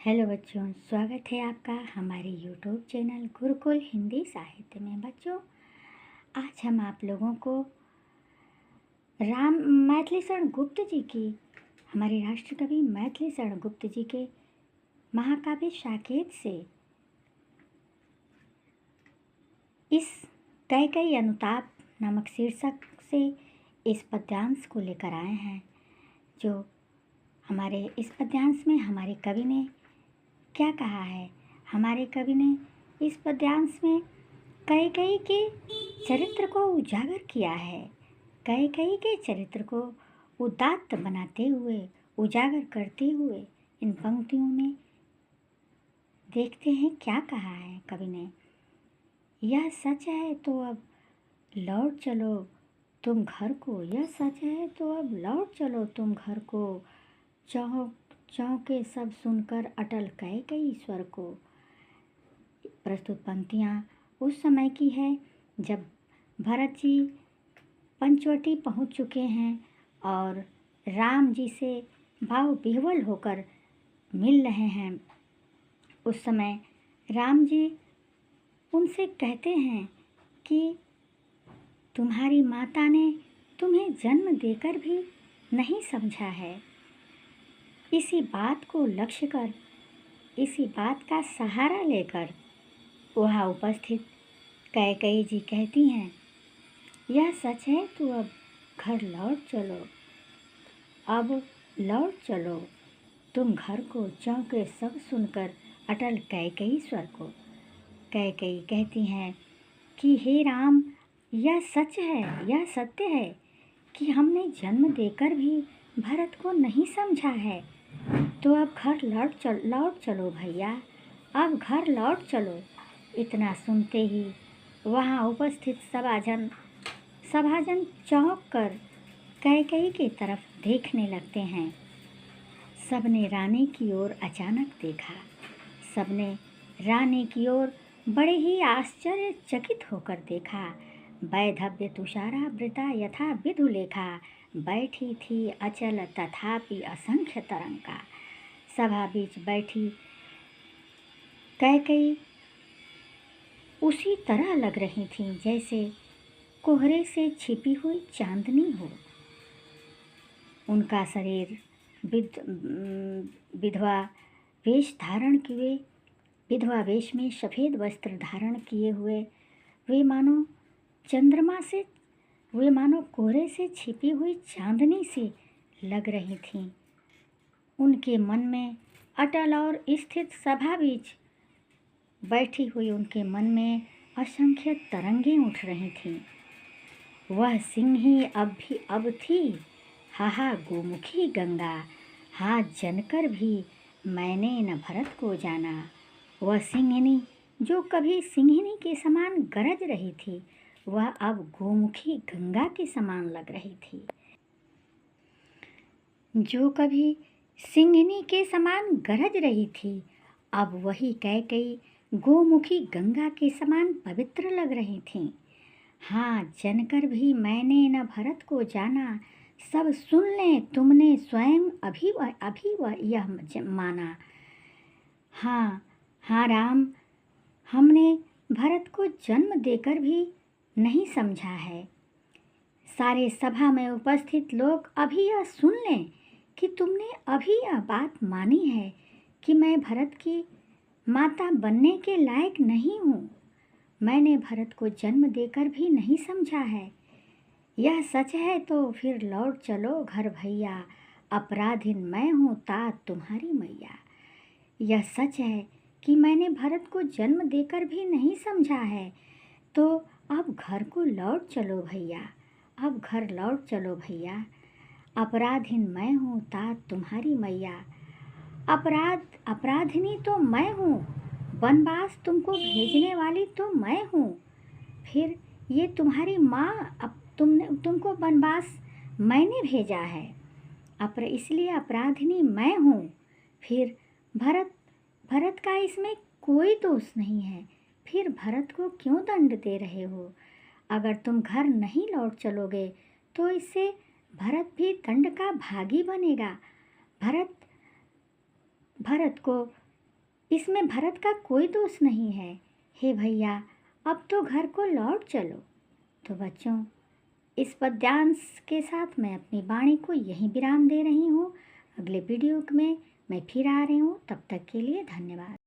Hello बच्चों, स्वागत है आपका हमारे यूट्यूब चैनल गुरुकुल हिंदी साहित्य में। बच्चों, आज हम आप लोगों को मैथिली शरण गुप्त जी की, हमारे राष्ट्रकवि मैथिली शरण गुप्त जी के महाकाव्य साकेत से इस कैकेयी अनुताप नामक शीर्षक से इस पद्यांश को लेकर आए हैं। जो हमारे इस पद्यांश में हमारे कवि ने क्या कहा है? हमारे कवि ने इस पद्यांश में कैकेयी के चरित्र को उजागर किया है। कैकेयी के चरित्र को उदात्त बनाते हुए, उजागर करते हुए इन पंक्तियों में देखते हैं क्या कहा है कवि ने। यह सच है तो अब लौट चलो तुम घर को, यह सच है तो अब लौट चलो तुम घर को, चौंके सब सुनकर अटल कैकेयी स्वर को। प्रस्तुत पंक्तियाँ उस समय की है जब भरत जी पंचवटी पहुँच चुके हैं और राम जी से भाव विह्वल होकर मिल रहे हैं। उस समय राम जी उनसे कहते हैं कि तुम्हारी माता ने तुम्हें जन्म देकर भी नहीं समझा है। इसी बात को लक्ष्य कर, इसी बात का सहारा लेकर वहाँ उपस्थित कैकेयी जी कहती हैं, यह सच है तो अब घर लौट चलो, अब लौट चलो तुम घर को, चौंके सब सुनकर अटल कैकेयी स्वर को। कैकेयी कहती हैं कि हे राम, यह सच है, यह सत्य है कि हमने जन्म देकर भी भरत को नहीं समझा है, तो अब घर लौट चलो भैया, अब घर लौट चलो। इतना सुनते ही वहाँ उपस्थित सभाजन चौंक कर कैकेयी की तरफ देखने लगते हैं। सबने रानी की ओर अचानक देखा, सबने रानी की ओर बड़े ही आश्चर्यचकित होकर देखा। वैधव्य तुषारावृता यथा विधुलेखा, बैठी थी अचल तथापि असंख्य तरंगा। सभा बीच बैठी कैकेयी उसी तरह लग रही थी जैसे कोहरे से छिपी हुई चांदनी हो। उनका शरीर विधवा वेश धारण किए, विधवा वेश में सफ़ेद वस्त्र धारण किए हुए वे मानो कोहरे से छिपी हुई चांदनी सी लग रही थीं। उनके मन में अटल और स्थित सभा बीच बैठी हुई उनके मन में असंख्य तरंगें उठ रही थीं। वह सिंह ही अब थी, हाहा गोमुखी गंगा, हाथ जनकर भी मैंने न भरत को जाना। वह सिंहिनी जो कभी सिंहिनी के समान गरज रही थी, वह अब गोमुखी गंगा के समान लग रही थी। जो कभी सिंहिनी के समान गरज रही थी, अब वही कैकेयी गोमुखी गंगा के समान पवित्र लग रही थीं। हाँ, जनकर भी मैंने न भरत को जाना, सब सुन लें तुमने स्वयं अभी वह यह माना। हाँ राम, हमने भरत को जन्म देकर भी नहीं समझा है। सारे सभा में उपस्थित लोग अभी यह सुन लें कि तुमने अभी यह बात मानी है कि मैं भरत की माता बनने के लायक नहीं हूँ। मैंने भरत को जन्म देकर भी नहीं समझा है। यह सच है तो फिर लौट चलो घर भैया, अपराधिन मैं हूँ तात तुम्हारी मैया। यह सच है कि मैंने भरत को जन्म देकर भी नहीं समझा है, तो अब घर को लौट चलो भैया, अब घर लौट चलो भैया। अपराधिन मैं हूँ तात तुम्हारी मैया, अपराधिनी तो मैं हूँ, वनवास तुमको भेजने वाली तो मैं हूँ। फिर ये तुम्हारी माँ, अब तुमको वनवास मैंने भेजा है, इसलिए अपराधिनी मैं हूँ। फिर भरत का इसमें कोई दोष नहीं है, फिर भरत को क्यों दंड दे रहे हो? अगर तुम घर नहीं लौट चलोगे तो इससे भरत भी दंड का भागी बनेगा। भरत को इसमें भरत का कोई दोष नहीं है। हे भैया, अब तो घर को लौट चलो। तो बच्चों, इस पद्यांश के साथ मैं अपनी वाणी को यहीं विराम दे रही हूँ। अगले वीडियो में मैं फिर आ रही हूँ। तब तक के लिए धन्यवाद।